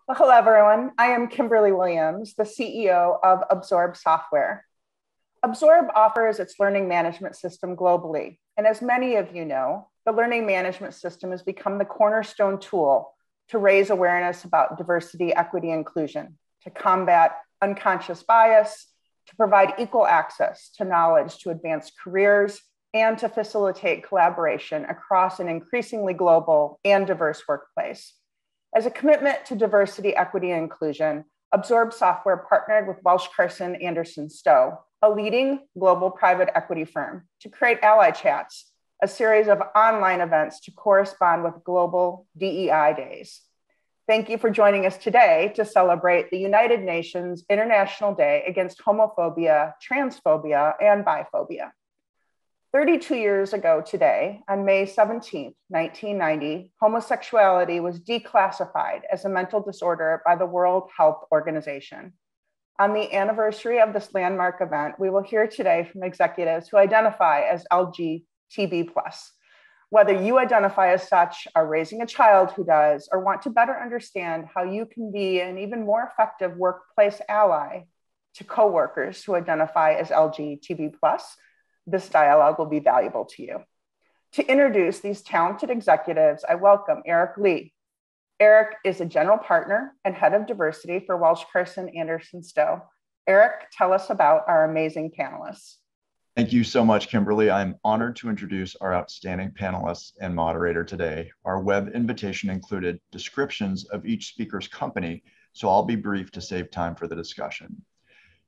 Well, hello, everyone. I am Kimberly Williams, the CEO of Absorb Software. Absorb offers its learning management system globally. And as many of you know, the learning management system has become the cornerstone tool to raise awareness about diversity, equity, inclusion, to combat unconscious bias, to provide equal access to knowledge to advance careers, and to facilitate collaboration across an increasingly global and diverse workplace. As a commitment to diversity, equity, and inclusion, Absorb Software partnered with Welsh Carson Anderson Stowe, a leading global private equity firm, to create Allychats, a series of online events to correspond with global DEI days. Thank you for joining us today to celebrate the United Nations International Day Against Homophobia, Transphobia, and Biphobia. 32 years ago today, on May 17, 1990, homosexuality was declassified as a mental disorder by the World Health Organization. On the anniversary of this landmark event, we will hear today from executives who identify as LGBTQ+. Whether you identify as such, are raising a child who does, or want to better understand how you can be an even more effective workplace ally to coworkers who identify as LGBTQ+, this dialogue will be valuable to you. To introduce these talented executives, I welcome Eric Lee. Eric is a general partner and head of diversity for Welsh Carson Anderson Stowe. Eric, tell us about our amazing panelists. Thank you so much, Kimberly. I'm honored to introduce our outstanding panelists and moderator today. Our web invitation included descriptions of each speaker's company, so I'll be brief to save time for the discussion.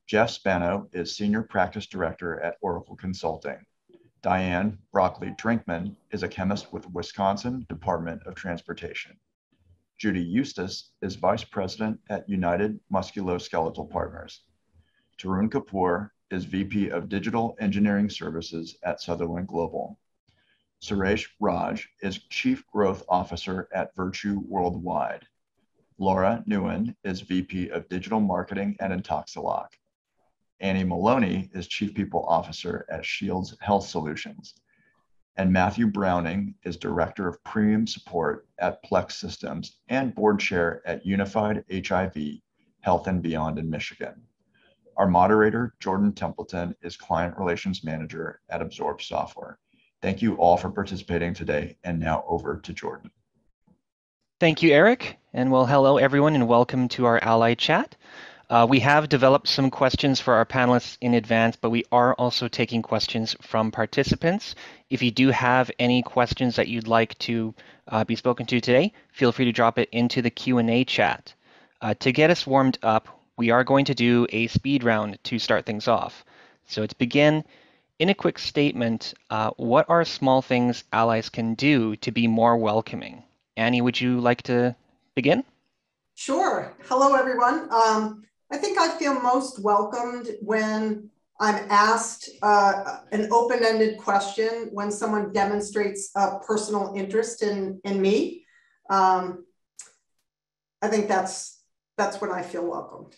Jeff Spano is Senior Practice Director at Oracle Consulting. Diane Broccoli-Drinkman is a chemist with Wisconsin Department of Transportation. Judy Eustace is Vice President at United Musculoskeletal Partners. Tarun Kapoor is VP of Digital Engineering Services at Sutherland Global. Suresh Raj is Chief Growth Officer at Virtue Worldwide. Laura Nguyen is VP of Digital Marketing at Intoxilock. Annie Maloney is Chief People Officer at Shields Health Solutions. And Matthew Browning is Director of Premium Support at Plex Systems and Board Chair at Unified HIV Health and Beyond in Michigan. Our moderator, Jordan Templeton, is Client Relations Manager at Absorb Software. Thank you all for participating today, and now over to Jordan. Thank you, Eric, and well, hello everyone, and welcome to our Ally Chat. We have developed some questions for our panelists in advance, but we are also taking questions from participants. If you do have any questions that you'd like to be spoken to today, feel free to drop it into the Q&A chat. To get us warmed up, we are going to do a speed round to start things off. So to begin, in a quick statement, what are small things allies can do to be more welcoming? Annie, would you like to begin? Sure. Hello, everyone. I think I feel most welcomed when I'm asked an open-ended question, when someone demonstrates a personal interest in me. I think that's when I feel welcomed.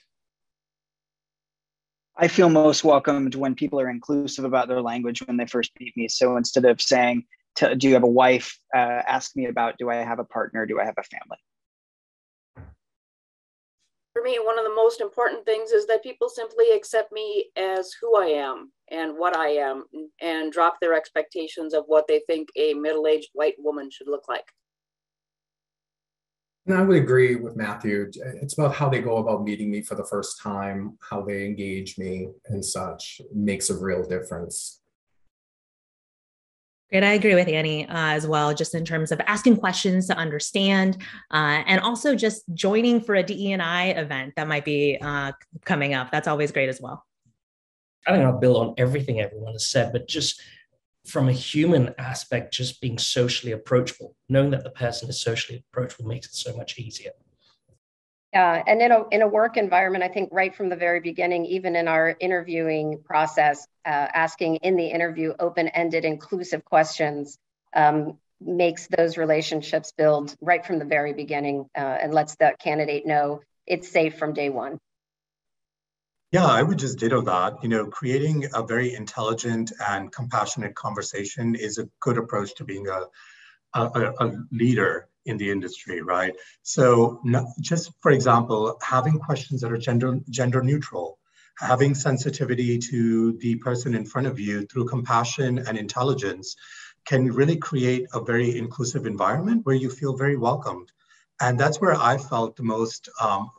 I feel most welcomed when people are inclusive about their language when they first meet me. So instead of saying, do you have a wife? Ask me about, do I have a partner? Do I have a family? For me, one of the most important things is that people simply accept me as who I am and what I am, and drop their expectations of what they think a middle-aged white woman should look like. And I would agree with Matthew. It's about how they go about meeting me for the first time, how they engage me and such. It makes a real difference. Great, I agree with Annie as well, just in terms of asking questions to understand, and also just joining for a DE&I event that might be coming up. That's always great as well. I don't know, I'll build on everything everyone has said, but just from a human aspect, just being socially approachable, knowing that the person is socially approachable makes it so much easier. Yeah, and in a work environment, I think right from the very beginning, even in our interviewing process, asking in the interview open-ended, inclusive questions makes those relationships build right from the very beginning, and lets the candidate know it's safe from day one. Yeah, I would just ditto that. You know, creating a very intelligent and compassionate conversation is a good approach to being a leader. in the industry, right? So just for example, having questions that are gender neutral, having sensitivity to the person in front of you through compassion and intelligence can really create a very inclusive environment where you feel very welcomed. And that's where I felt the most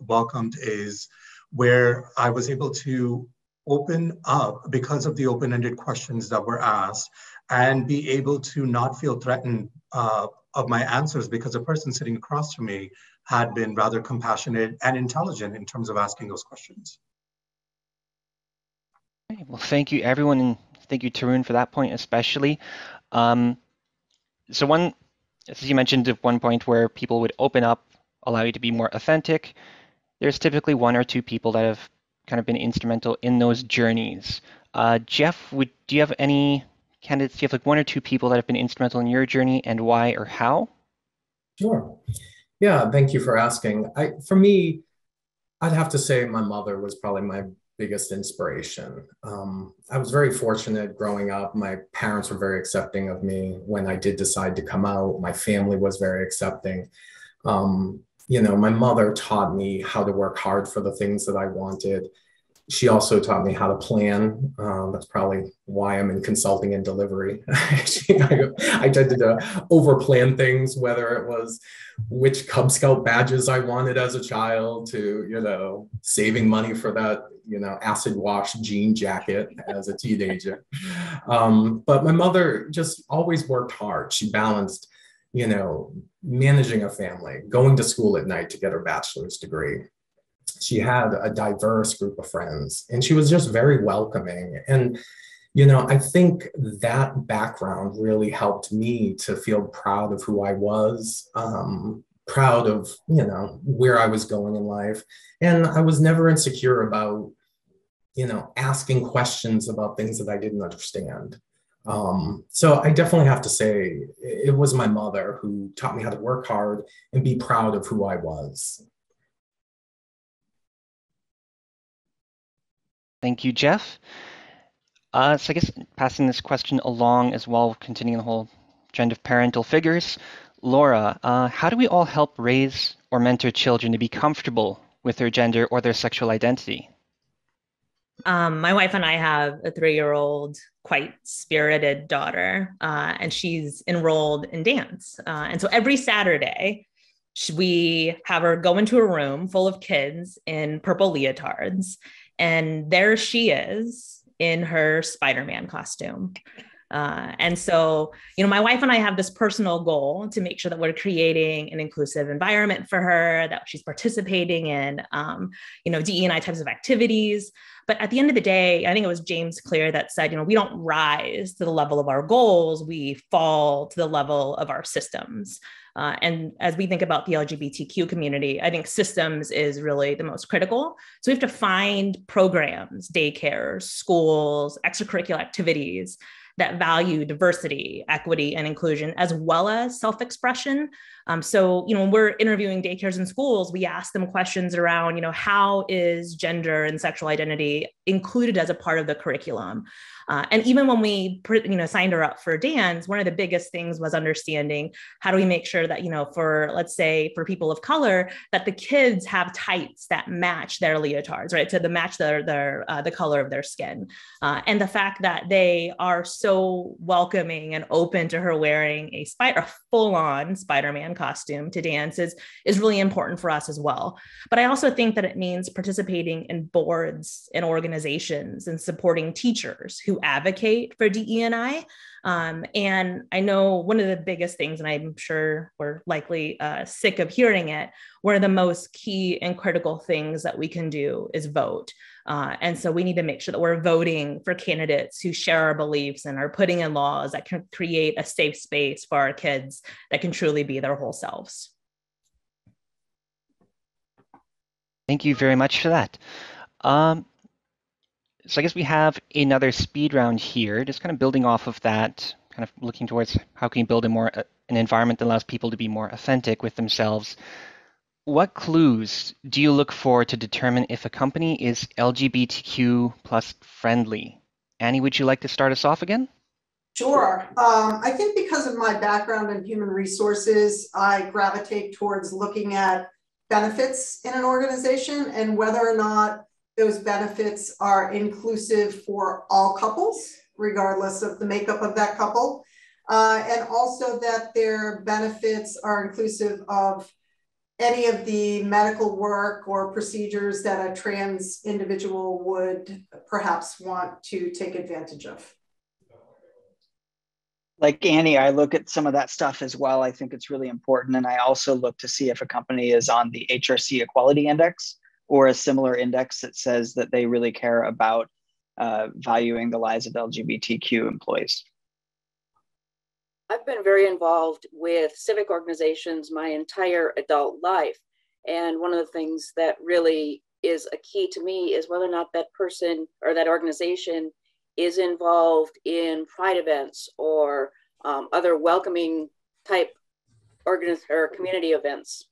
welcomed, is where I was able to open up because of the open-ended questions that were asked, and be able to not feel threatened of my answers, because the person sitting across from me had been rather compassionate and intelligent in terms of asking those questions. Okay, well, thank you, everyone, and thank you, Tarun, for that point especially. So one, as you mentioned at one point, where people would open up, allow you to be more authentic, there's typically one or two people that have kind of been instrumental in those journeys. Jeff, do you have any candidates? Do you have like one or two people that have been instrumental in your journey, and why or how? Sure. Yeah, thank you for asking. For me, I'd have to say my mother was probably my biggest inspiration. I was very fortunate growing up. My parents were very accepting of me. When I did decide to come out, my family was very accepting. My mother taught me how to work hard for the things that I wanted. She also taught me how to plan. That's probably why I'm in consulting and delivery. I tended to overplan things, whether it was which Cub Scout badges I wanted as a child, to, saving money for that, acid wash jean jacket as a teenager. But my mother just always worked hard. She balanced, managing a family, going to school at night to get her bachelor's degree. She had a diverse group of friends, and she was just very welcoming. And, I think that background really helped me to feel proud of who I was, proud of, where I was going in life. And I was never insecure about, asking questions about things that I didn't understand. So I definitely have to say it was my mother who taught me how to work hard and be proud of who I was. Thank you, Jeff. So I guess passing this question along as well, continuing the whole trend of parental figures. Laura, how do we all help raise or mentor children to be comfortable with their gender or their sexual identity? My wife and I have a 3-year-old, quite spirited daughter, and she's enrolled in dance. And so every Saturday, we have her go into a room full of kids in purple leotards, and there she is in her Spider-Man costume. And so, my wife and I have this personal goal to make sure that we're creating an inclusive environment for her, that she's participating in, DE&I types of activities. But at the end of the day, I think it was James Clear that said, we don't rise to the level of our goals, we fall to the level of our systems. And as we think about the LGBTQ community, I think systems is really the most critical. So we have to find programs, daycares, schools, extracurricular activities that value diversity, equity, and inclusion, as well as self-expression. So, when we're interviewing daycares and schools, we ask them questions around, how is gender and sexual identity included as a part of the curriculum? And even when we, signed her up for dance, one of the biggest things was understanding how do we make sure that, let's say for people of color, that the kids have tights that match their leotards, right? To match the color of their skin. And the fact that they are so welcoming and open to her wearing a full-on Spider-Man costume to dance is really important for us as well. But I also think that it means participating in boards and organizations and supporting teachers who advocate for DE&I. And I know one of the biggest things, and I'm sure we're likely sick of hearing it, one of the most key and critical things that we can do is vote. And so we need to make sure that we're voting for candidates who share our beliefs and are putting in laws that can create a safe space for our kids that can truly be their whole selves. Thank you very much for that. So I guess we have another speed round here, just kind of building off of that, kind of looking towards how can you build an environment that allows people to be more authentic with themselves. What clues do you look for to determine if a company is LGBTQ plus friendly? Annie, would you like to start us off again? Sure. I think because of my background in human resources, I gravitate towards looking at benefits in an organization and whether or not those benefits are inclusive for all couples, regardless of the makeup of that couple. And also that their benefits are inclusive of any of the medical work or procedures that a trans individual would perhaps want to take advantage of. Like Annie, I look at some of that stuff as well. I think it's really important. And I also look to see if a company is on the HRC Equality Index or a similar index that says that they really care about valuing the lives of LGBTQ employees. I've been very involved with civic organizations my entire adult life. And one of the things that really is a key to me is whether or not that person or that organization is involved in pride events or other welcoming type or community events.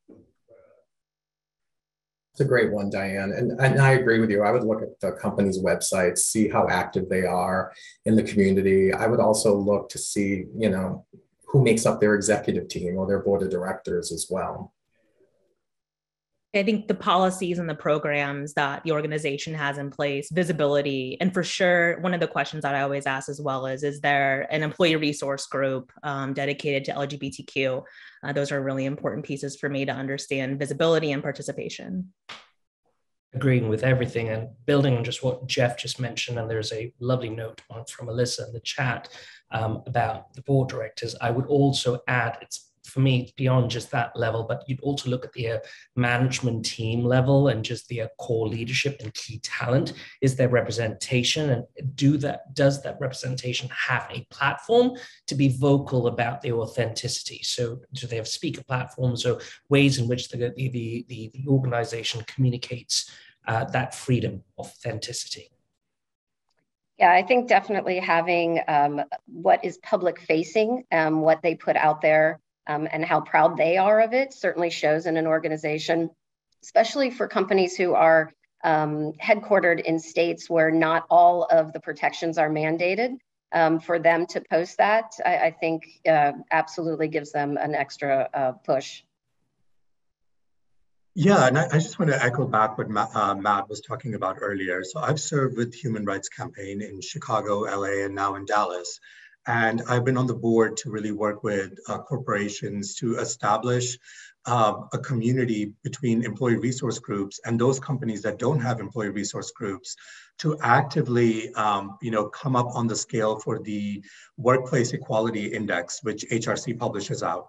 It's a great one, Diane. And I agree with you. I would look at the company's website, see how active they are in the community. I would also look to see, you know, who makes up their executive team or their board of directors as well. I think the policies and the programs that the organization has in place, visibility, and for sure, one of the questions that I always ask as well is there an employee resource group dedicated to LGBTQ? Those are really important pieces for me to understand visibility and participation. Agreeing with everything and building on just what Jeff just mentioned, and there's a lovely note from Alyssa in the chat about the board directors. I would also add, it's for me, beyond just that level, but you'd also look at the management team level and just the core leadership and key talent. Is there representation, and does that representation have a platform to be vocal about their authenticity? So do they have speaker platforms or ways in which the organization communicates that freedom of authenticity? Yeah, I think definitely having what is public facing, what they put out there, and how proud they are of it certainly shows in an organization, especially for companies who are headquartered in states where not all of the protections are mandated. For them to post that, I think absolutely gives them an extra push. Yeah, and I just want to echo back what Matt was talking about earlier. So I've served with Human Rights Campaign in Chicago, LA, and now in Dallas. And I've been on the board to really work with corporations to establish a community between employee resource groups and those companies that don't have employee resource groups to actively come up on the scale for the Workplace Equality Index, which HRC publishes out.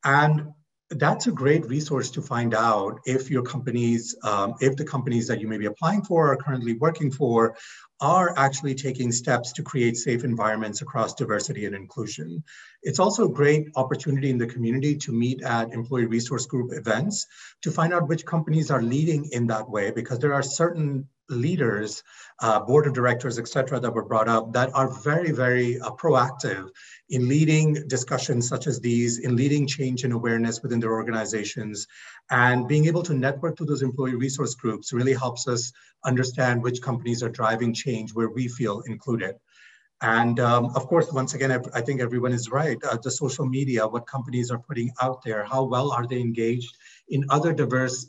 And that's a great resource to find out if your companies, if the companies that you may be applying for or currently working for are actually taking steps to create safe environments across diversity and inclusion. It's also a great opportunity in the community to meet at employee resource group events to find out which companies are leading in that way, because there are certain leaders, board of directors, et cetera, that were brought up that are very, very proactive in leading discussions such as these, in leading change and awareness within their organizations. And being able to network to those employee resource groups really helps us understand which companies are driving change where we feel included. And of course, once again, I think everyone is right. The social media, what companies are putting out there, how well are they engaged in other diverse,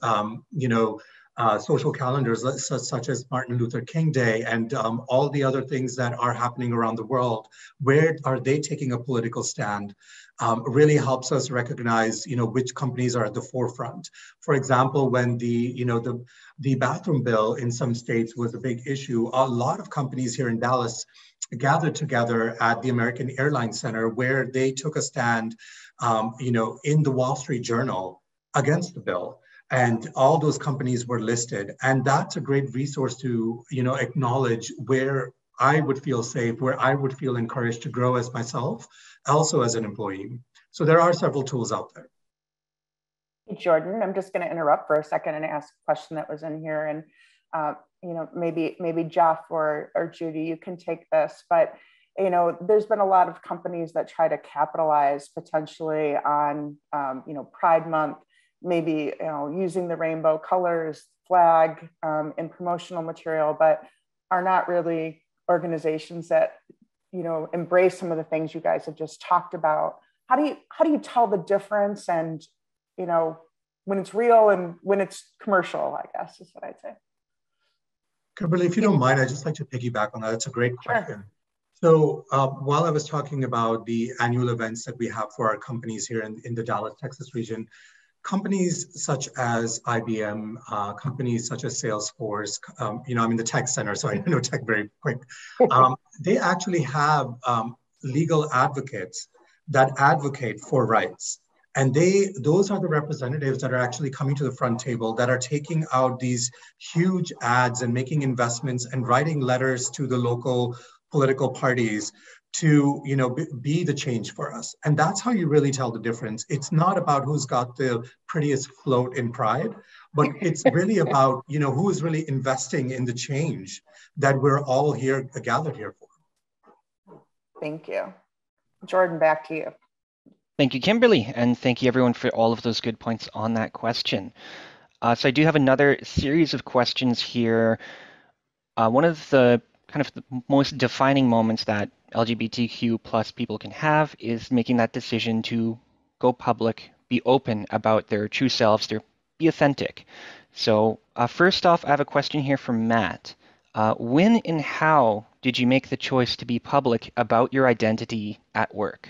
social calendars such as Martin Luther King Day and all the other things that are happening around the world. Where are they taking a political stand? Really helps us recognize, which companies are at the forefront. For example, when the bathroom bill in some states was a big issue, a lot of companies here in Dallas gathered together at the American Airlines Center, where they took a stand, in the Wall Street Journal against the bill. And all those companies were listed. And that's a great resource to, acknowledge where I would feel safe, where I would feel encouraged to grow as myself, also as an employee. So there are several tools out there. Hey, Jordan, I'm just going to interrupt for a second and ask a question that was in here. And, maybe Jeff or Judy, you can take this. But, there's been a lot of companies that try to capitalize potentially on, Pride Month, maybe using the rainbow colors, flag in promotional material, but are not really organizations that embrace some of the things you guys have just talked about. How do you tell the difference, and when it's real and when it's commercial, I guess is what I'd say. Kimberly, if you don't mind, I'd just like to piggyback on that. It's a great question. So while I was talking about the annual events that we have for our companies here in the Dallas, Texas region, companies such as IBM, companies such as Salesforce, I'm in the tech center, so I know tech very quick. They actually have legal advocates that advocate for rights. And those are the representatives that are actually coming to the front table, that are taking out these huge ads and making investments and writing letters to the local political parties to be the change for us. And that's how you really tell the difference. It's not about who's got the prettiest float in Pride, but it's really about who is really investing in the change that we're all here gathered here for. Thank you. Jordan, back to you. Thank you, Kimberly, and thank you everyone for all of those good points on that question. So I do have another series of questions here. One of the kind of the most defining moments that LGBTQ plus people can have is making that decision to go public, be open about their true selves, be authentic. So first off, I have a question here from Matt. When and how did you make the choice to be public about your identity at work?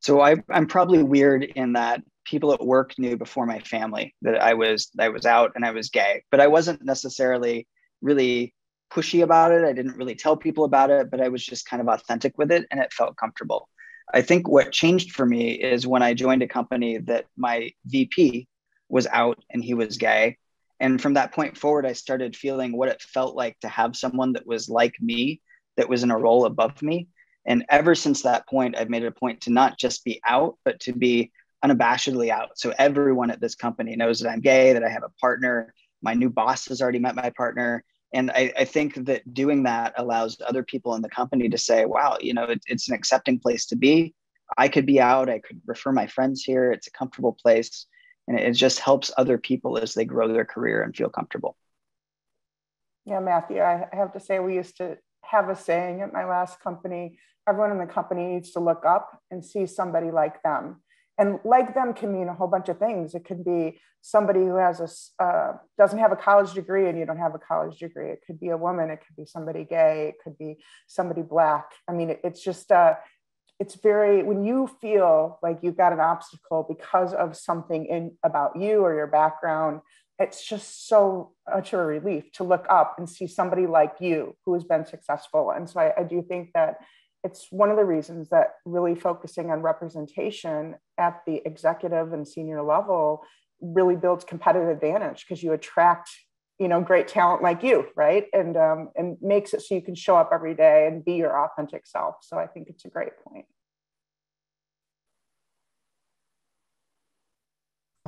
So I'm probably weird in that people at work knew before my family that I was out and I was gay, but I wasn't necessarily really pushy about it. I didn't really tell people about it, but I was just kind of authentic with it and it felt comfortable. I think what changed for me is when I joined a company that my VP was out and he was gay. And from that point forward, I started feeling what it felt like to have someone that was like me, that was in a role above me. And ever since that point, I've made it a point to not just be out, but to be unabashedly out. So everyone at this company knows that I'm gay, that I have a partner. My new boss has already met my partner. And I think that doing that allows other people in the company to say, wow, it's an accepting place to be. I could be out. I could refer my friends here. It's a comfortable place. And it just helps other people as they grow their career and feel comfortable. Yeah, Matthew, I have to say, we used to have a saying at my last company: everyone in the company needs to look up and see somebody like them. And like them can mean a whole bunch of things. It could be somebody who has doesn't have a college degree and you don't have a college degree. It could be a woman. It could be somebody gay. It could be somebody Black. I mean, it's just, it's very, when you feel like you've got an obstacle because of something about you or your background, it's just so much of a relief to look up and see somebody like you who has been successful. And so I do think that it's one of the reasons that really focusing on representation at the executive and senior level really builds competitive advantage, because you attract, great talent like you, right? And makes it so you can show up every day and be your authentic self. So I think it's a great point.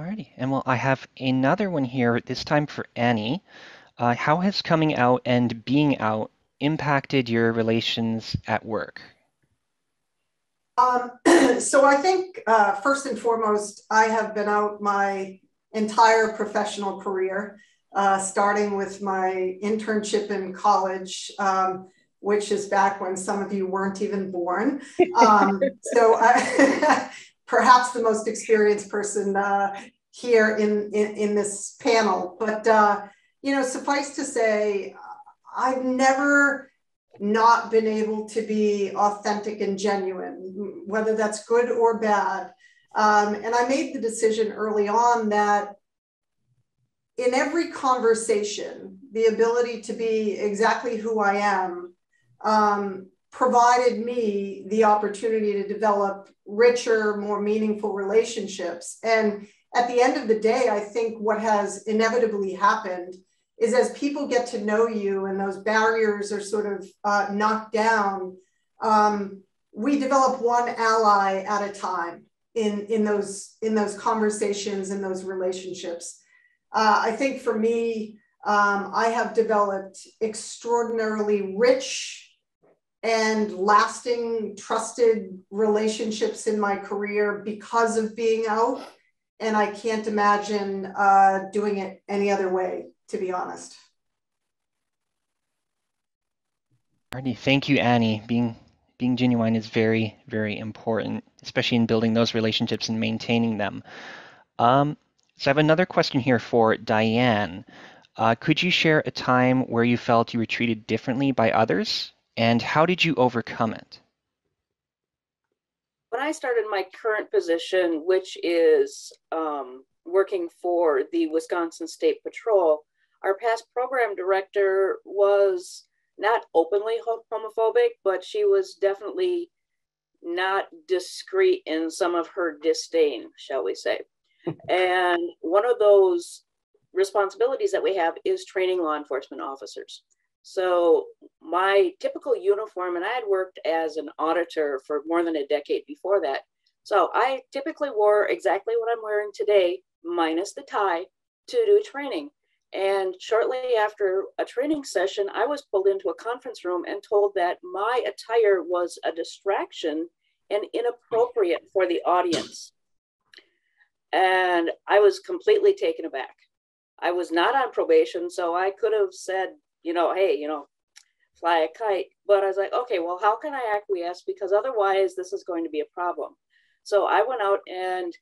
Alrighty, and well, I have another one here, this time for Annie. How has coming out and being out impacted your relations at work? So I think first and foremost, I have been out my entire professional career, starting with my internship in college, which is back when some of you weren't even born. So perhaps the most experienced person here in this panel, but suffice to say, I've never not been able to be authentic and genuine, whether that's good or bad. And I made the decision early on that in every conversation, the ability to be exactly who I am provided me the opportunity to develop richer, more meaningful relationships. And at the end of the day, I think what has inevitably happened is as people get to know you and those barriers are sort of knocked down, we develop one ally at a time in those conversations, in those relationships. I think for me, I have developed extraordinarily rich and lasting, trusted relationships in my career because of being out. And I can't imagine doing it any other way, to be honest. Alrighty, thank you, Annie. Being genuine is very, very important, especially in building those relationships and maintaining them. So I have another question here for Diane. Could you share a time where you felt you were treated differently by others, and how did you overcome it? When I started my current position, which is working for the Wisconsin State Patrol, our past program director was not openly homophobic, but she was definitely not discreet in some of her disdain, shall we say. And one of those responsibilities that we have is training law enforcement officers. So my typical uniform, and I had worked as an auditor for more than a decade before that. So I typically wore exactly what I'm wearing today, minus the tie, to do training. And shortly after a training session, I was pulled into a conference room and told that my attire was a distraction and inappropriate for the audience. And I was completely taken aback. I was not on probation, so I could have said, hey, fly a kite. But I was like, okay, well, how can I acquiesce? Because otherwise this is going to be a problem. So I went out and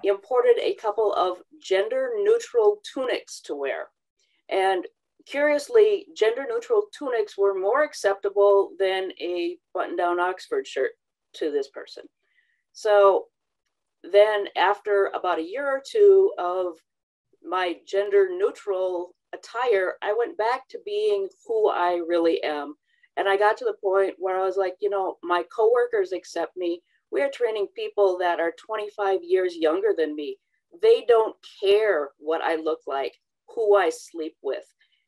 imported a couple of gender neutral tunics to wear. And curiously, gender neutral tunics were more acceptable than a button down Oxford shirt to this person. So then after about a year or two of my gender neutral attire, I went back to being who I really am. And I got to the point where I was like, my coworkers accept me. We are training people that are 25 years younger than me. They don't care what I look like, who I sleep with.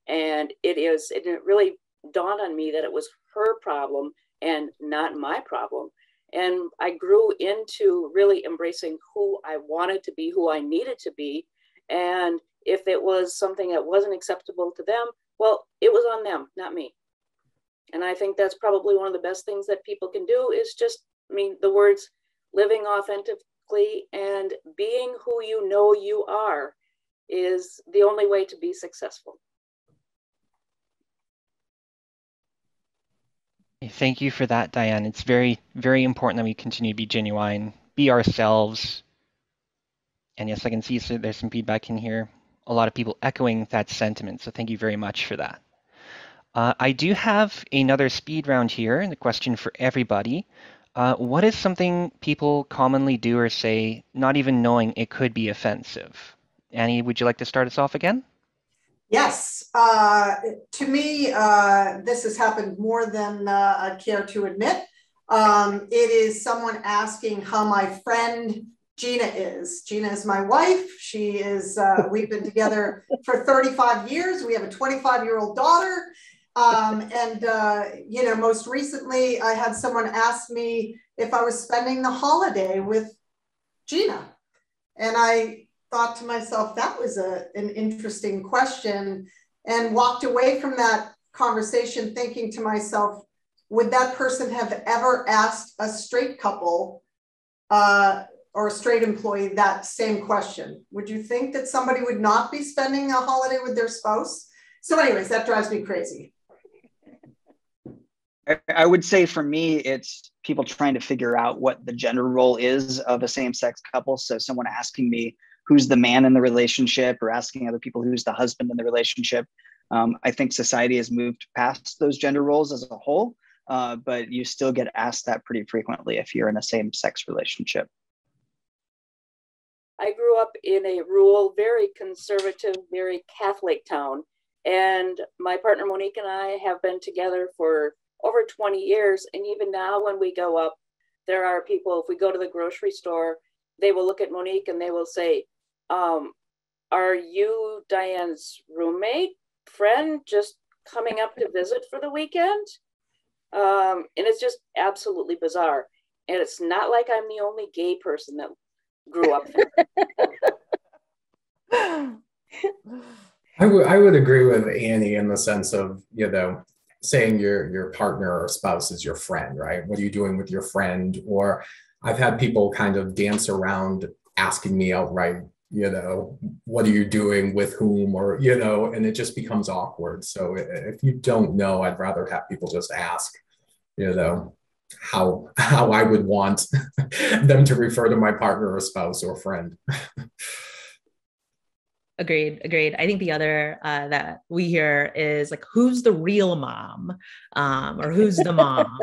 And it really dawned on me that it was her problem and not my problem. And I grew into really embracing who I wanted to be, who I needed to be. And if it was something that wasn't acceptable to them, well, it was on them, not me. And I think that's probably one of the best things that people can do is just, the words living authentically and being who you know you are is the only way to be successful. Thank you for that, Diane. It's very, very important that we continue to be genuine, be ourselves. And yes, I can see there's some feedback in here. A lot of people echoing that sentiment, so thank you very much for that. I do have another speed round here, and a question for everybody. What is something people commonly do or say, not even knowing it could be offensive? Annie, would you like to start us off again? Yes. To me, this has happened more than I care to admit. It is someone asking how my friend Gina is. Gina is my wife. She is, we've been together for 35 years. We have a 25-year-old daughter. Most recently I had someone ask me if I was spending the holiday with Gina. And I thought to myself, that was an interesting question, and walked away from that conversation thinking to myself, would that person have ever asked a straight couple or a straight employee that same question? Would you think that somebody would not be spending a holiday with their spouse? So anyways, that drives me crazy. I would say for me, it's people trying to figure out what the gender role is of a same-sex couple. So someone asking me who's the man in the relationship, or asking other people who's the husband in the relationship. I think society has moved past those gender roles as a whole, but you still get asked that pretty frequently if you're in a same-sex relationship. I grew up in a rural, very conservative, very Catholic town. And my partner Monique and I have been together for over 20 years. And even now when we go up, there are people, if we go to the grocery store, they will look at Monique and they will say, are you Diane's roommate, friend, just coming up to visit for the weekend? And it's just absolutely bizarre. And it's not like I'm the only gay person that grew up there. I would agree with Annie in the sense of, saying your partner or spouse is your friend, right? What are you doing with your friend? Or I've had people kind of dance around asking me outright, what are you doing with whom, or, and it just becomes awkward. So if you don't know, I'd rather have people just ask, how I would want them to refer to my partner or spouse or friend. Agreed. I think the other that we hear is like, who's the real mom, or who's the mom?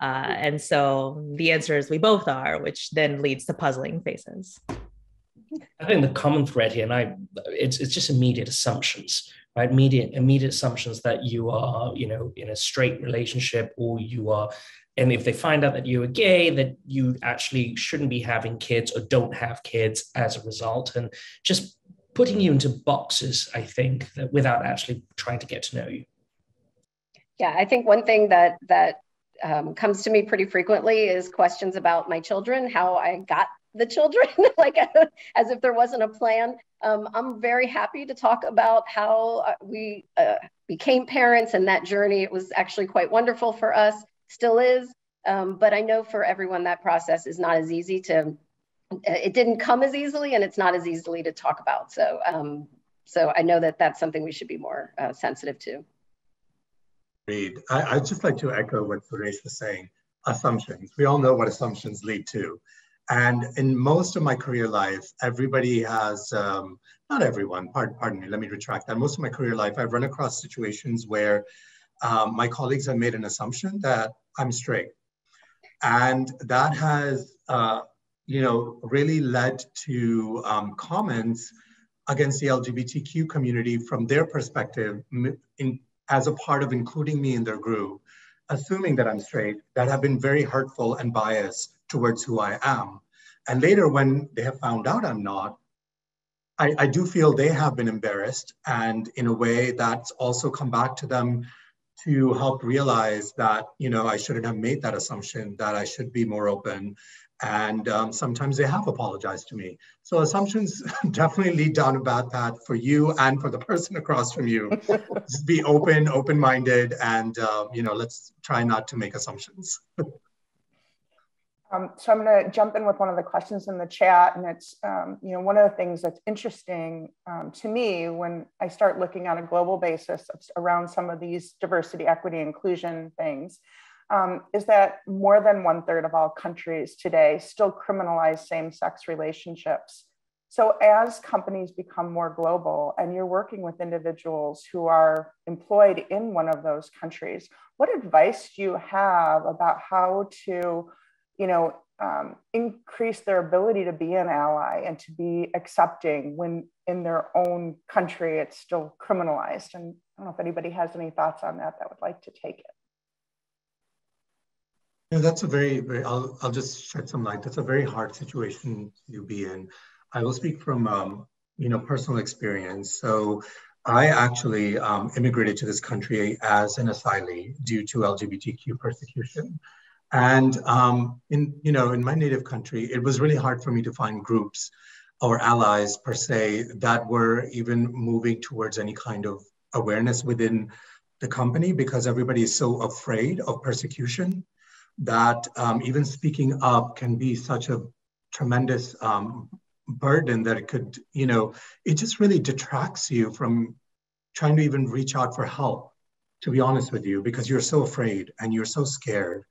And so the answer is we both are, which then leads to puzzling faces. I think the common thread here, and it's just immediate assumptions, right? Immediate assumptions that you are, in a straight relationship, or you are, and if they find out that you are gay, that you actually shouldn't be having kids or don't have kids as a result, and just putting you into boxes, I think, that without actually trying to get to know you. Yeah, I think one thing that comes to me pretty frequently is questions about my children, how I got the children, like as if there wasn't a plan. I'm very happy to talk about how we became parents and that journey. It was actually quite wonderful for us, still is. But I know for everyone that process is not as easy to, it didn't come as easily, and it's not as easily to talk about. So I know that that's something we should be more sensitive to. Agreed. I'd just like to echo what Suresh was saying. Assumptions. We all know what assumptions lead to. And in most of my career life, everybody has, not everyone, pardon me, let me retract that. Most of my career life, I've run across situations where my colleagues have made an assumption that I'm straight. And that has, really led to comments against the LGBTQ community from their perspective, as a part of including me in their group, assuming that I'm straight, that have been very hurtful and biased towards who I am. And later, when they have found out I'm not, I do feel they have been embarrassed, and in a way that's also come back to them to help realize that, I shouldn't have made that assumption, that I should be more open. And sometimes they have apologized to me. So assumptions definitely lead down a bad path for you and for the person across from you. Just be open-minded, and let's try not to make assumptions. So I'm going to jump in with one of the questions in the chat, and it's one of the things that's interesting to me when I start looking on a global basis around some of these diversity, equity, inclusion things. Is that more than 1/3 of all countries today still criminalize same-sex relationships. So as companies become more global and you're working with individuals who are employed in one of those countries, what advice do you have about how to, increase their ability to be an ally and to be accepting when in their own country it's still criminalized? And I don't know if anybody has any thoughts on that would like to take it. That's a very, I'll just shed some light. That's a very hard situation to be in. I will speak from, personal experience. So I actually immigrated to this country as an asylee due to LGBTQ persecution. And in my native country, it was really hard for me to find groups or allies per se that were even moving towards any kind of awareness within the company, because everybody is so afraid of persecution that even speaking up can be such a tremendous burden that it could, it just really detracts you from trying to even reach out for help, to be honest with you, because you're so afraid and you're so scared.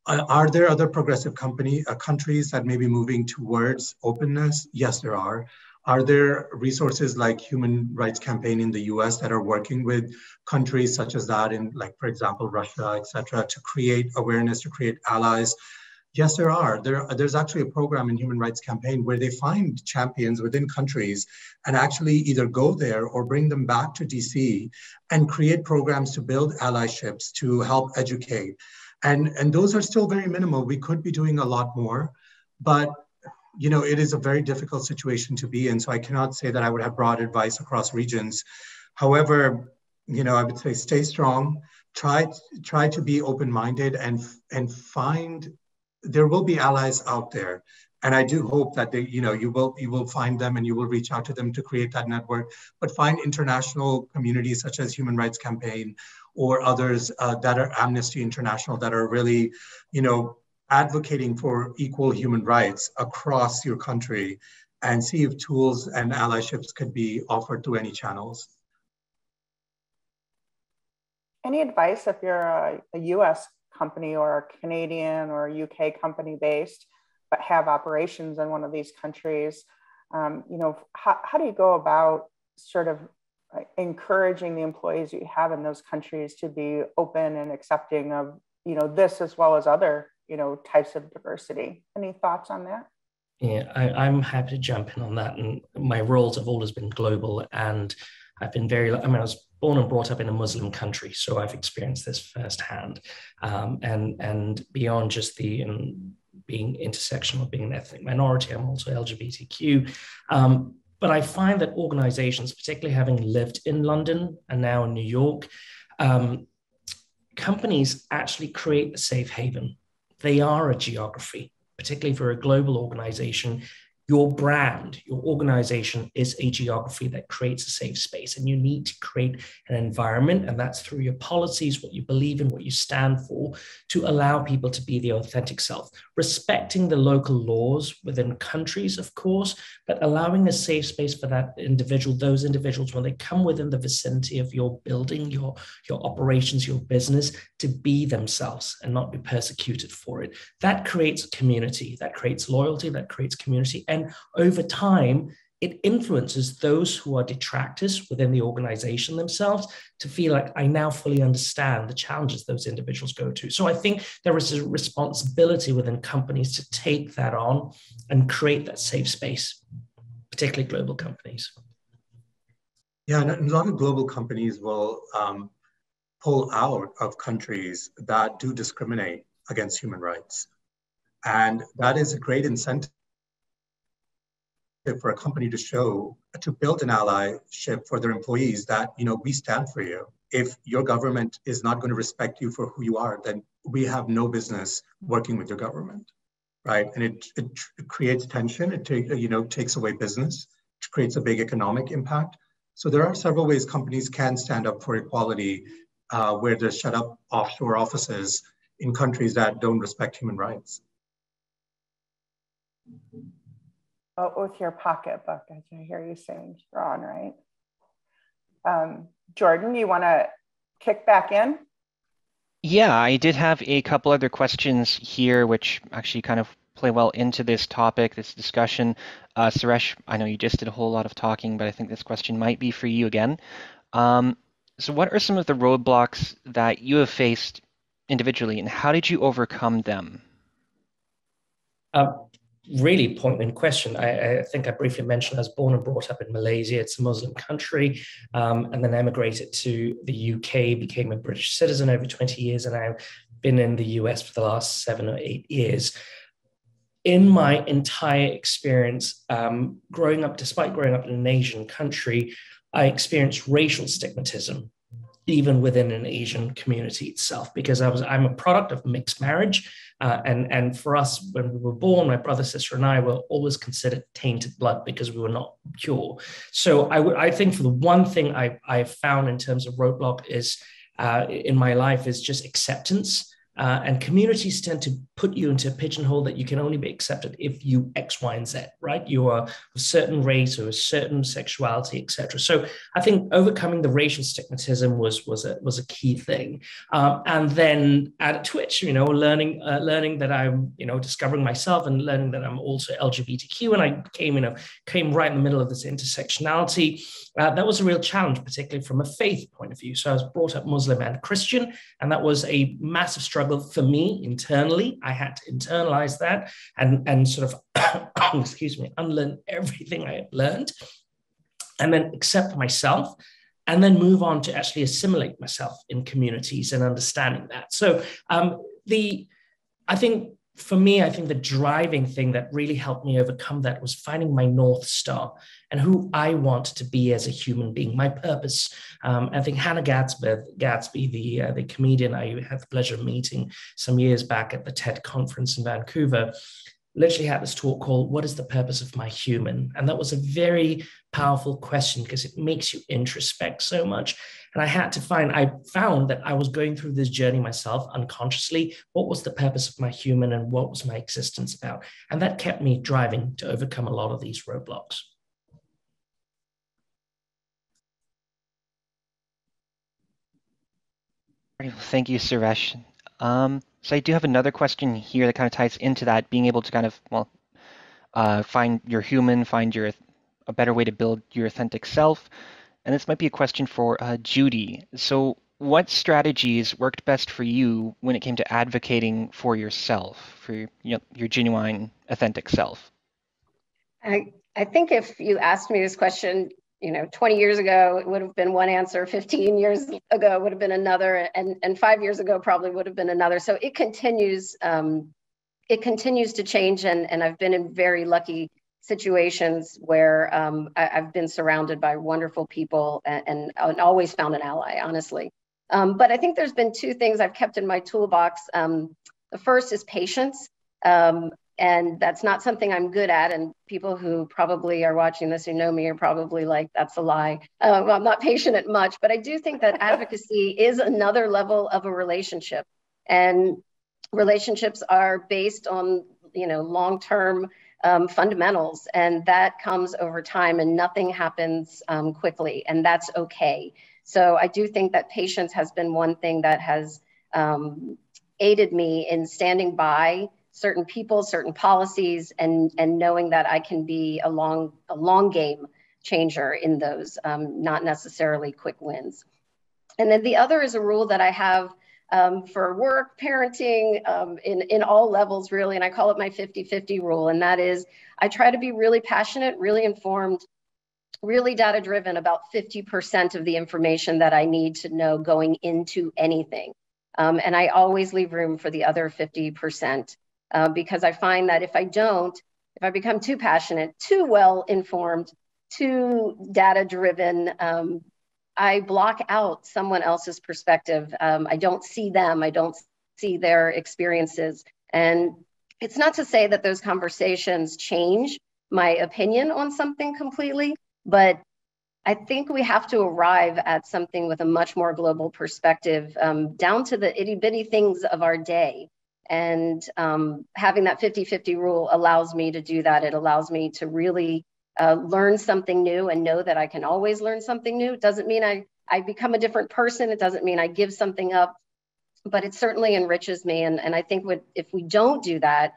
Are there other progressive countries that may be moving towards openness? Yes, there are. Are there resources like Human Rights Campaign in the US that are working with countries such as that in, like, for example, Russia, et cetera, to create awareness, to create allies? Yes, there are. There's actually a program in Human Rights Campaign where they find champions within countries and actually either go there or bring them back to DC and create programs to build allyships, to help educate. And those are still very minimal. We could be doing a lot more, but it is a very difficult situation to be in. So I cannot say that I would have broad advice across regions. However, I would say stay strong, try to be open-minded, and find, there will be allies out there. And I do hope that you will find them and you will reach out to them to create that network, but find international communities such as Human Rights Campaign or others that are Amnesty International that are really, advocating for equal human rights across your country and see if tools and allyships could be offered through any channels. Any advice if you're a US company or a Canadian or a UK company based, but have operations in one of these countries? You know, how do you go about sort of encouraging the employees you have in those countries to be open and accepting of, you know, this as well as other, you know, types of diversity? Any thoughts on that? Yeah, I'm happy to jump in on that. And my roles have always been global, and I've been I was born and brought up in a Muslim country, so I've experienced this firsthand. And beyond just the being intersectional, being an ethnic minority, I'm also LGBTQ. But I find that organizations, particularly having lived in London and now in New York, companies actually create a safe haven. They are a geography, particularly for a global organization. Your brand, your organization is a geography that creates a safe space, and you need to create an environment, and that's through your policies, what you believe in, what you stand for, to allow people to be the authentic self, respecting the local laws within countries, of course, but allowing a safe space for that individual, those individuals, when they come within the vicinity of your building, your operations, your business, to be themselves and not be persecuted for it. That creates a community, that creates loyalty, that creates community. And over time, it influences those who are detractors within the organization themselves to feel like, I now fully understand the challenges those individuals go to. So I think there is a responsibility within companies to take that on and create that safe space, particularly global companies. Yeah, and a lot of global companies will pull out of countries that do discriminate against human rights. And that is a great incentive for a company to build an allyship for their employees that, you know, we stand for you. If your government is not going to respect you for who you are, then we have no business working with your government, right? And it creates tension. It takes away business. It creates a big economic impact. So there are several ways companies can stand up for equality where they shut up offshore offices in countries that don't respect human rights. With your pocketbook, I can hear you saying, Ron, right? Jordan, you want to kick back in? Yeah, I did have a couple other questions here, which actually kind of play well into this topic, this discussion. Suresh, I know you just did a whole lot of talking, but I think this question might be for you again. So what are some of the roadblocks that you have faced individually, and how did you overcome them? Really poignant question. I think I briefly mentioned I was born and brought up in Malaysia. It's a Muslim country, and then emigrated to the UK, became a British citizen over 20 years, and I've been in the US for the last 7 or 8 years. In my entire experience, despite growing up in an Asian country, I experienced racial stigmatism, even within an Asian community itself, because I'm a product of mixed marriage. And for us, when we were born, my brother, sister, and I were always considered tainted blood because we were not pure. So I think for the one thing I've found in terms of roadblock is in my life is just acceptance. And communities tend to put you into a pigeonhole that you can only be accepted if you X, Y, and Z, right? You are a certain race or a certain sexuality, etc. So I think overcoming the racial stigmatism was a key thing. And then at Twitch, learning that I'm, discovering myself and learning that I'm also LGBTQ, and I came right in the middle of this intersectionality. That was a real challenge, particularly from a faith point of view. So I was brought up Muslim and Christian, and that was a massive struggle for me internally. I had to internalize that and sort of, unlearn everything I had learned, and then accept myself, and then move on to actually assimilate myself in communities and understanding that. So I think the driving thing that really helped me overcome that was finding my North Star and who I want to be as a human being, my purpose. I think Hannah Gadsby, the comedian I had the pleasure of meeting some years back at the TED conference in Vancouver, literally had this talk called "What is the Purpose of My Human?" And that was a very powerful question because it makes you introspect so much. And I found that I was going through this journey myself unconsciously. What was the purpose of my human and what was my existence about? And that kept me driving to overcome a lot of these roadblocks. Thank you, Suresh. So I do have another question here that kind of ties into that, being able to kind of, well, find your human, find a better way to build your authentic self. And this might be a question for Judy. So what strategies worked best for you when it came to advocating for yourself, for your genuine, authentic self? I think if you asked me this question, 20 years ago, it would have been one answer, 15 years ago would have been another, and 5 years ago probably would have been another. So it continues to change, and I've been in very lucky situations where I've been surrounded by wonderful people and always found an ally, honestly. But I think there's been two things I've kept in my toolbox. The first is patience. And that's not something I'm good at. And people who probably are watching this who know me are probably like, that's a lie. Well, I'm not patient at much, but I do think that advocacy is another level of a relationship. And relationships are based on, long-term fundamentals. And that comes over time and nothing happens quickly. And that's okay. So I do think that patience has been one thing that has aided me in standing by certain people, certain policies, and knowing that I can be a long game changer in those, not necessarily quick wins. And then the other is a rule that I have for work, parenting, in all levels really, and I call it my 50-50 rule. And that is, I try to be really passionate, really informed, really data-driven about 50% of the information that I need to know going into anything. And I always leave room for the other 50%. Because I find that if I become too passionate, too well informed, too data driven, I block out someone else's perspective. I don't see them, I don't see their experiences. And it's not to say that those conversations change my opinion on something completely, but I think we have to arrive at something with a much more global perspective, down to the itty bitty things of our day. And having that 50-50 rule allows me to do that. It allows me to really learn something new and know that I can always learn something new. It doesn't mean I become a different person. It doesn't mean I give something up, but it certainly enriches me. And I think if we don't do that,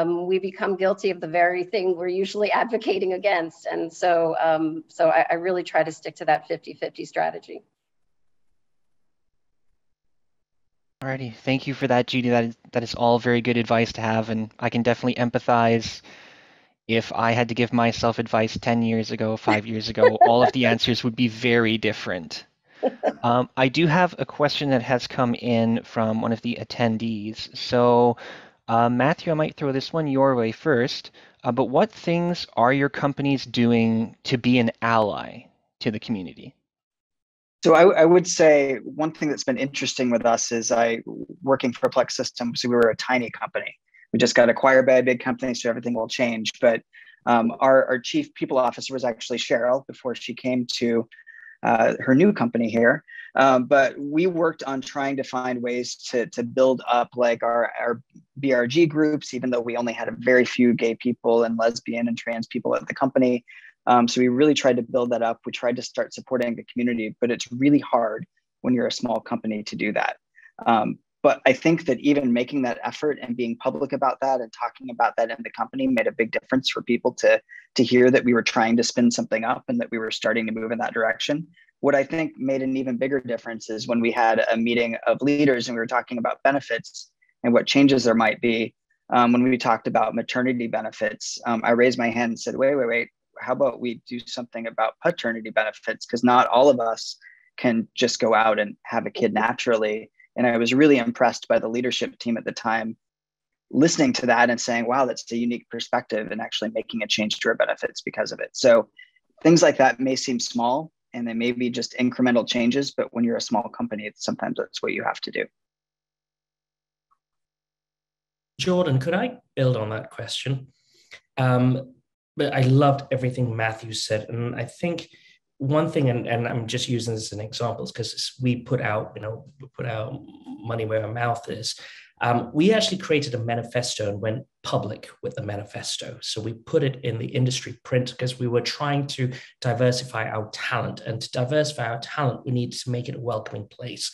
we become guilty of the very thing we're usually advocating against. And so I really try to stick to that 50-50 strategy. Alrighty, thank you for that, Judy. That is all very good advice to have, and I can definitely empathize. If I had to give myself advice 10 years ago, 5 years ago, all of the answers would be very different. I do have a question that has come in from one of the attendees. So, Matthew, I might throw this one your way first, but what things are your companies doing to be an ally to the community? So I would say one thing that's been interesting with us is working for Plex Systems, we were a tiny company. We just got acquired by a big company, so everything will change. But our chief people officer was actually Cheryl before she came to her new company here. But we worked on trying to find ways to build up like our BRG groups, even though we only had a very few gay people and lesbian and trans people at the company. So we really tried to build that up. We tried to start supporting the community, but it's really hard when you're a small company to do that. But I think that even making that effort and being public about that and talking about that in the company made a big difference for people to hear that we were trying to spin something up and that we were starting to move in that direction. What I think made an even bigger difference is when we had a meeting of leaders and we were talking about benefits and what changes there might be. When we talked about maternity benefits, I raised my hand and said, wait. How about we do something about paternity benefits? Because not all of us can just go out and have a kid naturally. And I was really impressed by the leadership team at the time, listening to that and saying, wow, that's a unique perspective, and actually making a change to our benefits because of it. So things like that may seem small and they may be just incremental changes, but when you're a small company, sometimes that's what you have to do. Jordan, could I build on that question? But I loved everything Matthew said. And I think one thing, and I'm just using this as an example, because we put our money where our mouth is. We actually created a manifesto and went public with the manifesto. So we put it in the industry print because we were trying to diversify our talent. And to diversify our talent, we needed to make it a welcoming place.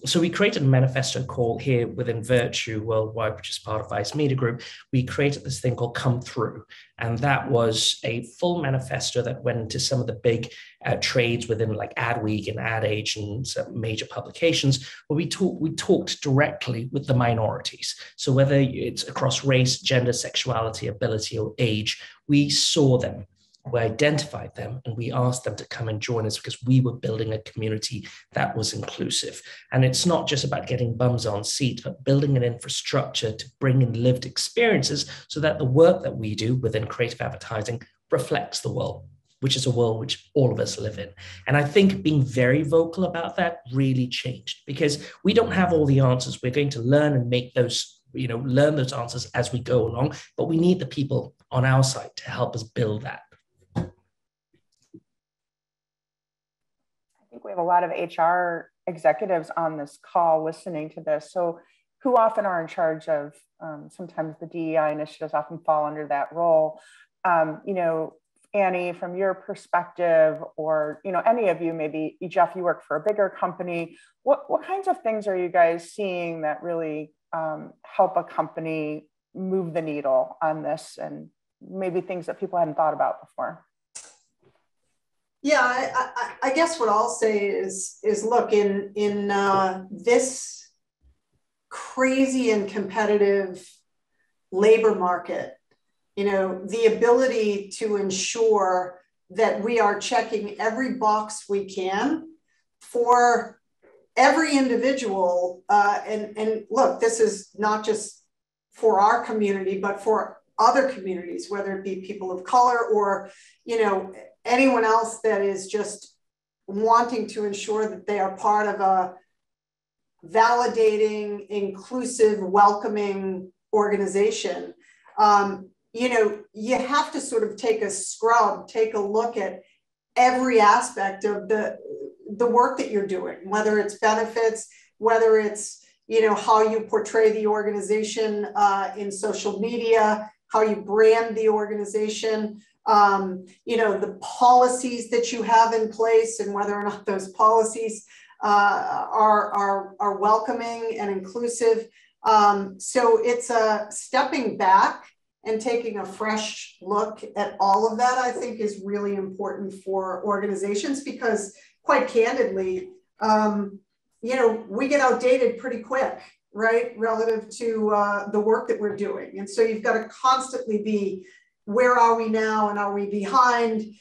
So we created a manifesto called here within Virtue Worldwide, which is part of Vice Media Group. We created this thing called Come Through. And that was a full manifesto that went into some of the big trades within like Adweek and Ad Age and some major publications, where we talked directly with the minorities. So whether it's across race, gender, sexuality, ability, or age, we saw them, we identified them, and we asked them to come and join us because we were building a community that was inclusive. And it's not just about getting bums on seats, but building an infrastructure to bring in lived experiences so that the work that we do within creative advertising reflects the world, which is a world which all of us live in. And I think being very vocal about that really changed, because we don't have all the answers. We're going to learn and make those, learn those answers as we go along, but we need the people on our side to help us build that. I think we have a lot of HR executives on this call listening to this. So who often are in charge of, sometimes the DEI initiatives often fall under that role. Annie, from your perspective, or any of you, maybe Jeff, you work for a bigger company. What kinds of things are you guys seeing that really help a company move the needle on this, and maybe things that people hadn't thought about before? Yeah, I guess what I'll say is look, in this crazy and competitive labor market, the ability to ensure that we are checking every box we can for every individual. And look, this is not just for our community, but for other communities, whether it be people of color or, anyone else that is just wanting to ensure that they are part of a validating, inclusive, welcoming organization. You have to sort of take a look at every aspect of the work that you're doing, whether it's benefits, whether it's, how you portray the organization in social media, how you brand the organization, the policies that you have in place, and whether or not those policies are welcoming and inclusive. So it's a stepping back and taking a fresh look at all of that, I think, is really important for organizations, because quite candidly, we get outdated pretty quick, right, relative to the work that we're doing. And so you've got to constantly be, where are we now, and are we behind?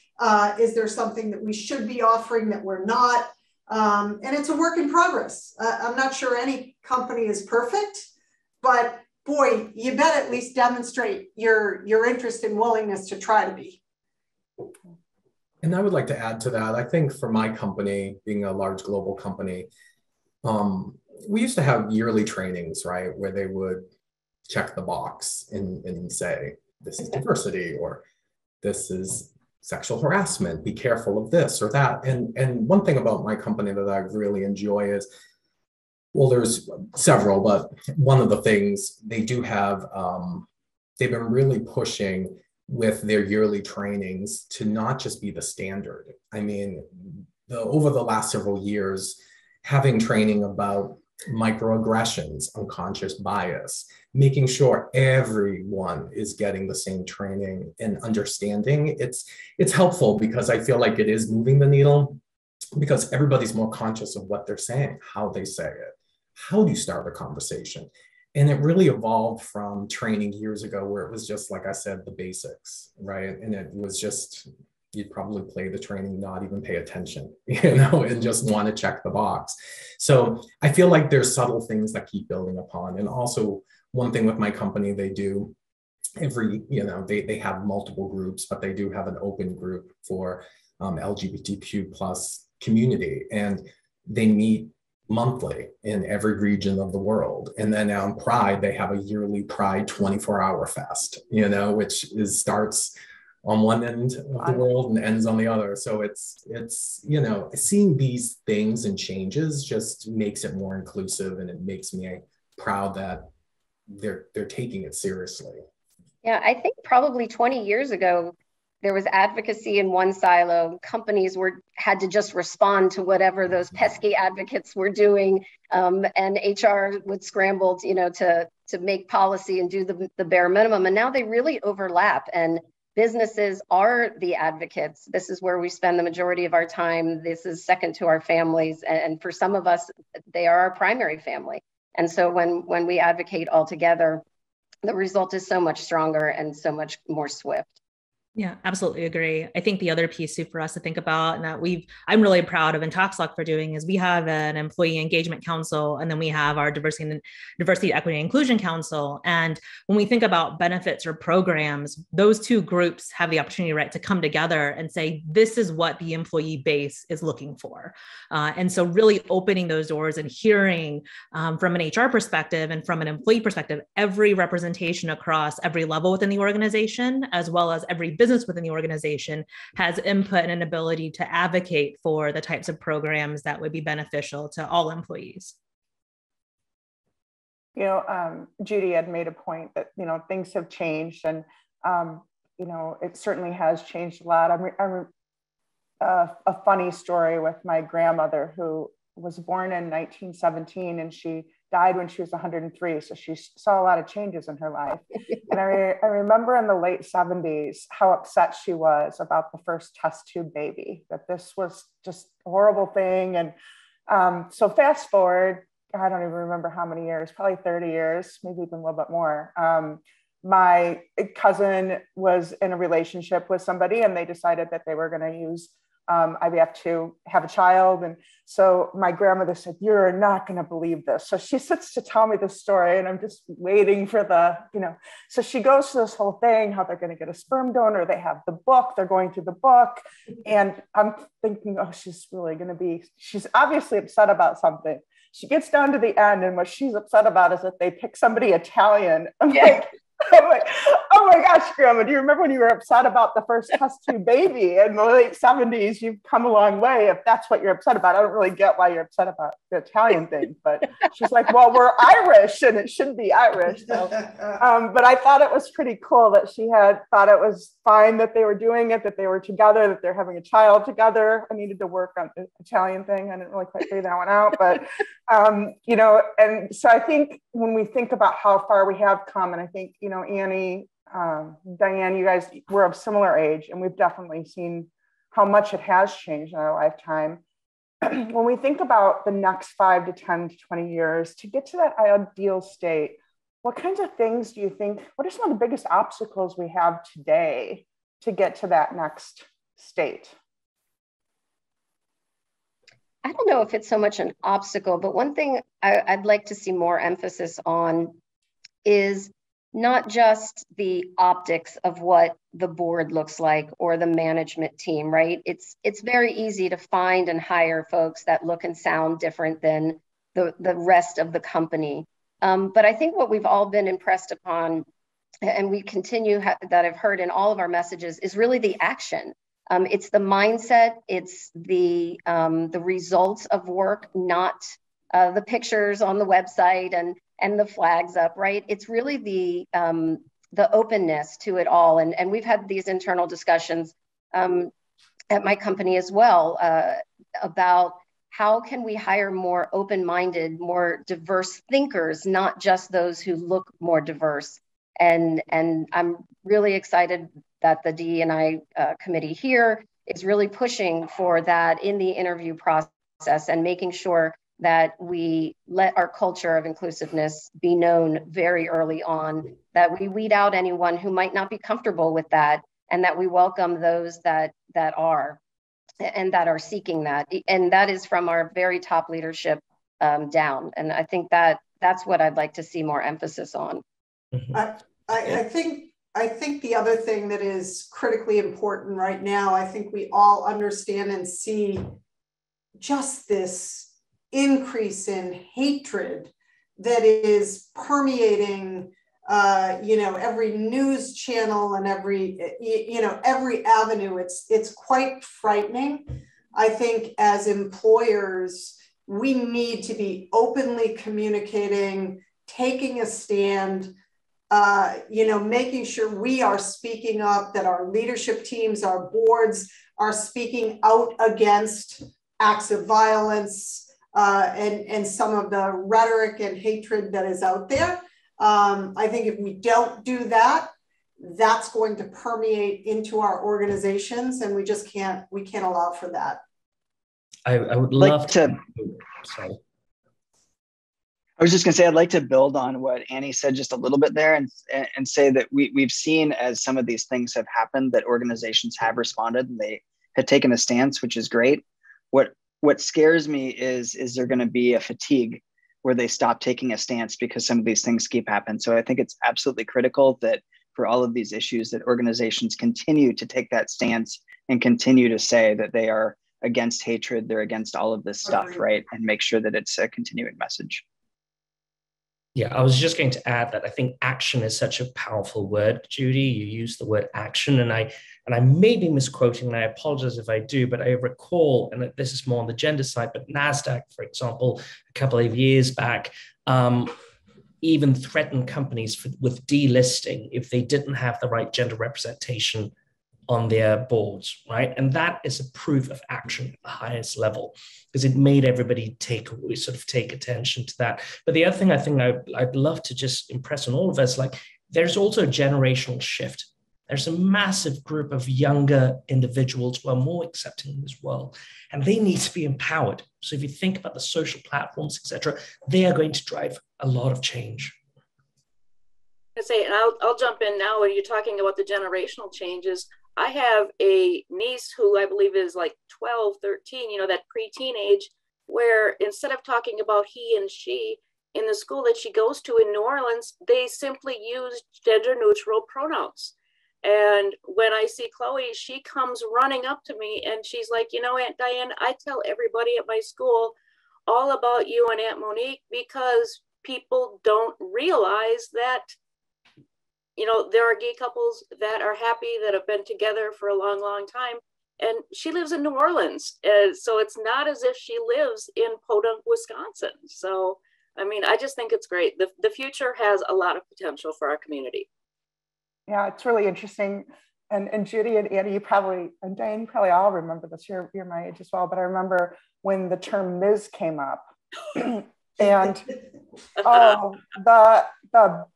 Is there something that we should be offering that we're not? And it's a work in progress. I'm not sure any company is perfect, but boy, you better at least demonstrate your interest and willingness to try to be. And I would like to add to that. I think for my company, being a large global company, we used to have yearly trainings, right, where they would check the box and say, this is diversity, or this is sexual harassment, be careful of this or that. And one thing about my company that I really enjoy is, well, there's several, but one of the things they do have, they've been really pushing with their yearly trainings to not just be the standard. I mean, over the last several years, having training about microaggressions, unconscious bias, making sure everyone is getting the same training and understanding, it's helpful, because I feel like it is moving the needle, because everybody's more conscious of what they're saying, how they say it, how do you start a conversation. And it really evolved from training years ago, where it was just, like I said, the basics, right? And it was just, you'd probably play the training, not even pay attention, and just want to check the box. So I feel like there's subtle things that keep building upon. And also, one thing with my company, they do they have multiple groups, but they do have an open group for LGBTQ plus community. And they meet monthly in every region of the world. And then on Pride, they have a yearly Pride 24-hour fast, which starts on one end of the world and ends on the other. So it's seeing these things and changes just makes it more inclusive, and it makes me proud that they're taking it seriously. Yeah, I think probably 20 years ago, there was advocacy in one silo. Companies had to just respond to whatever those pesky advocates were doing, and HR would scramble, to make policy and do the bare minimum. And now they really overlap, and businesses are the advocates. This is where we spend the majority of our time. This is second to our families, and for some of us, they are our primary family. And so when we advocate all together, the result is so much stronger and so much more swift. Yeah, absolutely agree. I think the other piece too for us to think about, and that I'm really proud of InTalksLock for doing, is we have an employee engagement council, and then we have our diversity, equity, and inclusion council. And when we think about benefits or programs, those two groups have the opportunity, right, to come together and say, this is what the employee base is looking for. And so really opening those doors and hearing from an HR perspective and from an employee perspective, every representation across every level within the organization, as well as every business within the organization, has input and an ability to advocate for the types of programs that would be beneficial to all employees. Judy had made a point that, things have changed, and, it certainly has changed a lot. A funny story with my grandmother, who was born in 1917, and she died when she was 103. So she saw a lot of changes in her life. And I remember in the late 70s, how upset she was about the first test tube baby, that this was just a horrible thing. And so fast forward, I don't even remember how many years, probably 30 years, maybe even a little bit more. My cousin was in a relationship with somebody, and they decided that they were going to use IVF to have a child. And so my grandmother said, "You're not going to believe this." So she sits to tell me this story, and I'm just waiting for so she goes to this whole thing, how they're going to get a sperm donor. They have the book, they're going through the book. And I'm thinking, oh, she's obviously upset about something. She gets down to the end, and what she's upset about is that they pick somebody Italian. I'm like, oh my gosh, Grandma, do you remember when you were upset about the first test tube baby in the late 70s? You've come a long way if that's what you're upset about. I don't really get why you're upset about the Italian thing, but she's like, well, we're Irish and it should be Irish. So, but I thought it was pretty cool that she had thought it was fine that they were doing it, that they were together, that they're having a child together. I needed to work on the Italian thing. I didn't really quite figure that one out, but, and so I think when we think about how far we have come, and I think, Annie, Diane, you guys were of similar age, and we've definitely seen how much it has changed in our lifetime. When we think about the next 5 to 10 to 20 years, to get to that ideal state, what kinds of things do you think, what are some of the biggest obstacles we have today to get to that next state? I don't know if it's so much an obstacle, but one thing I'd like to see more emphasis on is not just the optics of what the board looks like or the management team, right? It's very easy to find and hire folks that look and sound different than the rest of the company. But I think what we've all been impressed upon, and we continue that I've heard in all of our messages, is really the action. It's the mindset, it's the results of work, not the pictures on the website and the flags up, right? It's really the openness to it all. And we've had these internal discussions at my company as well about how can we hire more open-minded, more diverse thinkers, not just those who look more diverse. And I'm really excited that the DE&I committee here is really pushing for that in the interview process and making sure that we let our culture of inclusiveness be known very early on, that we weed out anyone who might not be comfortable with that, and that we welcome those that are, and that are seeking that. And that is from our very top leadership down. And I think that's what I'd like to see more emphasis on. I think the other thing that is critically important right now, I think we all understand and see just this increase in hatred that is permeating, every news channel and every avenue. It's quite frightening. I think as employers, we need to be openly communicating, taking a stand, making sure we are speaking up, that our leadership teams, our boards are speaking out against acts of violence and some of the rhetoric and hatred that is out there. I think if we don't do that, that's going to permeate into our organizations, and we can't allow for that. I would love to. Sorry. I was just going to say, I'd like to build on what Annie said just a little bit there and say that we've seen as some of these things have happened that organizations have responded and they have taken a stance, which is great. What scares me is there going to be a fatigue where they stop taking a stance because some of these things keep happening. So I think it's absolutely critical that for all of these issues that organizations continue to take that stance and continue to say that they are against hatred, they're against all of this stuff, right? And make sure that it's a continuing message. Yeah, I was just going to add that I think action is such a powerful word, Judy. You use the word action, and I may be misquoting, and I apologize if I do, but I recall, and this is more on the gender side, but NASDAQ, for example, a couple of years back, even threatened companies with delisting if they didn't have the right gender representation on their boards, right? And that is a proof of action at the highest level, because it made everybody take attention to that. But the other thing I think I'd love to just impress on all of us, like there's also a generational shift. There's a massive group of younger individuals who are more accepting as well, and they need to be empowered. So if you think about the social platforms, etc., they are going to drive a lot of change. I say, and I'll jump in now when you're talking about the generational changes. I have a niece who I believe is like 12, 13, that pre-teenage, where instead of talking about he and she in the school that she goes to in New Orleans, they simply use gender neutral pronouns. And when I see Chloe, she comes running up to me and she's like, Aunt Diane, I tell everybody at my school all about you and Aunt Monique because people don't realize that there are gay couples that are happy, that have been together for a long, long time. And she lives in New Orleans. So it's not as if she lives in Podunk, Wisconsin. So, I just think it's great. The future has a lot of potential for our community. Yeah, it's really interesting. And Judy and Annie, and Diane, you probably all remember this. You're my age as well. But I remember when the term Ms. came up. And the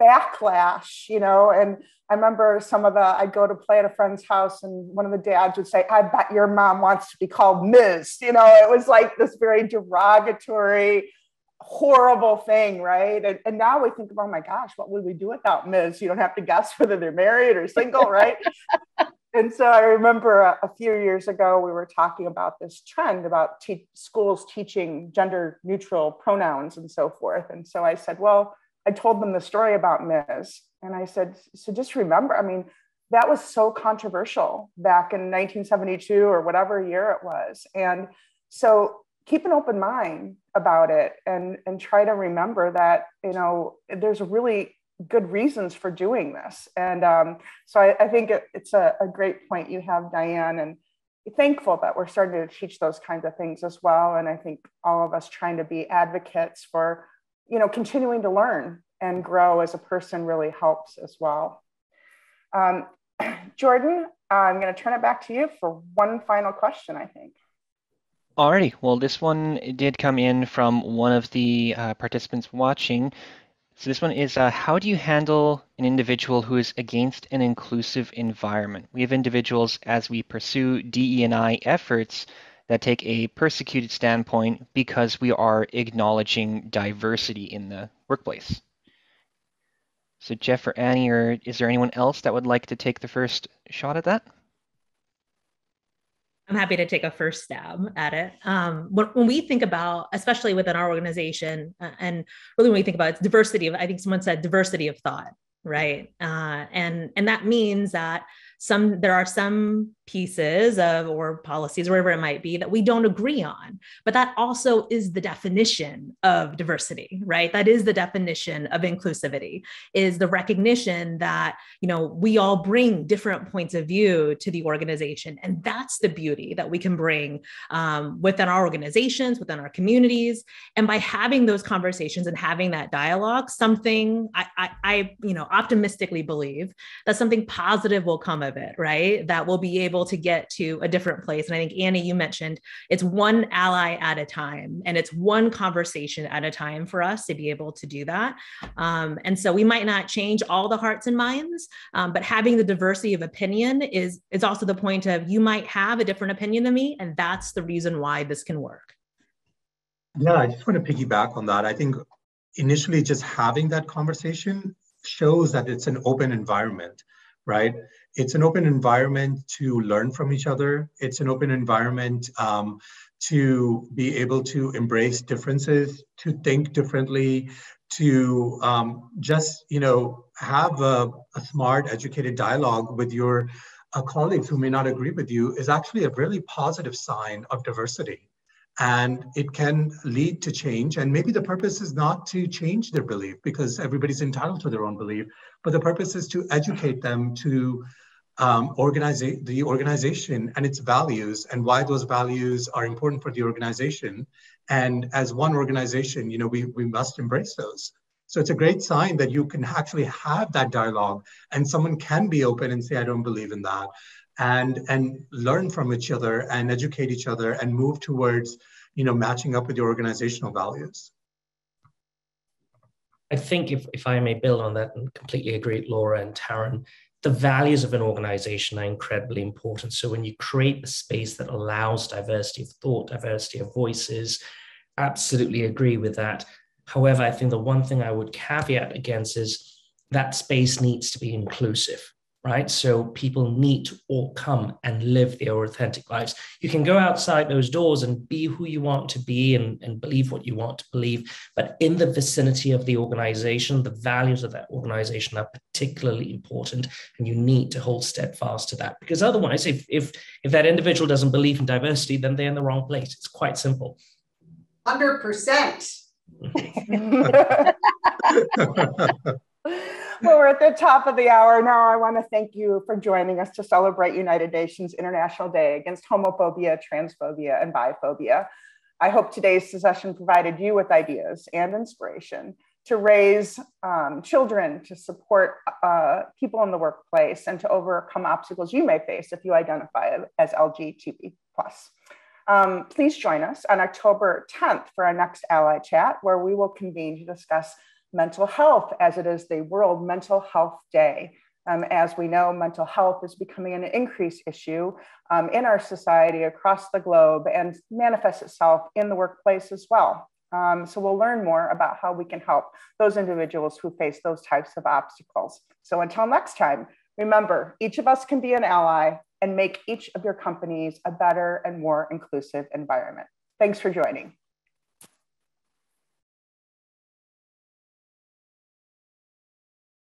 backlash, and I remember I'd go to play at a friend's house and one of the dads would say, I bet your mom wants to be called Ms. It was like this very derogatory, horrible thing, right? And now we think, oh my gosh, what would we do without Ms.? You don't have to guess whether they're married or single, right? And so I remember a few years ago, we were talking about this trend about schools teaching gender neutral pronouns and so forth. And so I said, well, I told them the story about Ms. And I said, so just remember, that was so controversial back in 1972 or whatever year it was. And so keep an open mind about it and try to remember that, there's really good reasons for doing this. And so I think it's a great point you have, Diane, and thankful that we're starting to teach those kinds of things as well. And I think all of us trying to be advocates for, continuing to learn and grow as a person really helps as well. Jordan, I'm going to turn it back to you for one final question, I think. Alrighty, well, this one did come in from one of the participants watching. So this one is, how do you handle an individual who is against an inclusive environment? We have individuals as we pursue DE&I efforts that take a persecuted standpoint because we are acknowledging diversity in the workplace. So Jeff or Annie, or is there anyone else that would like to take the first shot at that? I'm happy to take a first stab at it. When we think about, especially within our organization, and really when we think about it's diversity of, I think someone said diversity of thought, right? And that means that there are some pieces of, or policies, wherever it might be, that we don't agree on. But that also is the definition of diversity, right? That is the definition of inclusivity, is the recognition that, we all bring different points of view to the organization. And that's the beauty that we can bring within our organizations, within our communities. And by having those conversations and having that dialogue, something I optimistically believe that something positive will come of it, right? That we'll be able to get to a different place. And I think, Annie, you mentioned it's one ally at a time, and it's one conversation at a time for us to be able to do that. And so we might not change all the hearts and minds, but having the diversity of opinion is also the point of, you might have a different opinion than me, and that's the reason why this can work. Yeah, I just want to piggyback on that. I think initially just having that conversation shows that it's an open environment, right? It's an open environment to learn from each other. It's an open environment to be able to embrace differences, to think differently, to just, have a smart, educated dialogue with your colleagues who may not agree with you is actually a really positive sign of diversity. And it can lead to change. And maybe the purpose is not to change their belief, because everybody's entitled to their own belief, but the purpose is to educate them to the organization and its values, and why those values are important for the organization. And as one organization, we must embrace those. So it's a great sign that you can actually have that dialogue, and someone can be open and say, I don't believe in that. And learn from each other and educate each other and move towards, matching up with your organizational values. I think if I may build on that, and completely agree with Laura and Taryn, the values of an organization are incredibly important. So when you create a space that allows diversity of thought, diversity of voices, absolutely agree with that. However, I think the one thing I would caveat against is that space needs to be inclusive, right? So people need to all come and live their authentic lives. You can go outside those doors and be who you want to be and believe what you want to believe, but in the vicinity of the organization, the values of that organization are particularly important, and you need to hold steadfast to that, because otherwise, if that individual doesn't believe in diversity, then they're in the wrong place. It's quite simple. 100%. Well, we're at the top of the hour now. I want to thank you for joining us to celebrate United Nations International Day Against Homophobia, Transphobia, and Biphobia. I hope today's session provided you with ideas and inspiration to raise children, to support people in the workplace, and to overcome obstacles you may face if you identify as LGBTQ+. Please join us on October 10th for our next Ally Chat, where we will convene to discuss mental health, as it is the World Mental Health Day. As we know, mental health is becoming an increased issue in our society across the globe, and manifests itself in the workplace as well. So we'll learn more about how we can help those individuals who face those types of obstacles. So until next time, remember, each of us can be an ally and make each of your companies a better and more inclusive environment. Thanks for joining.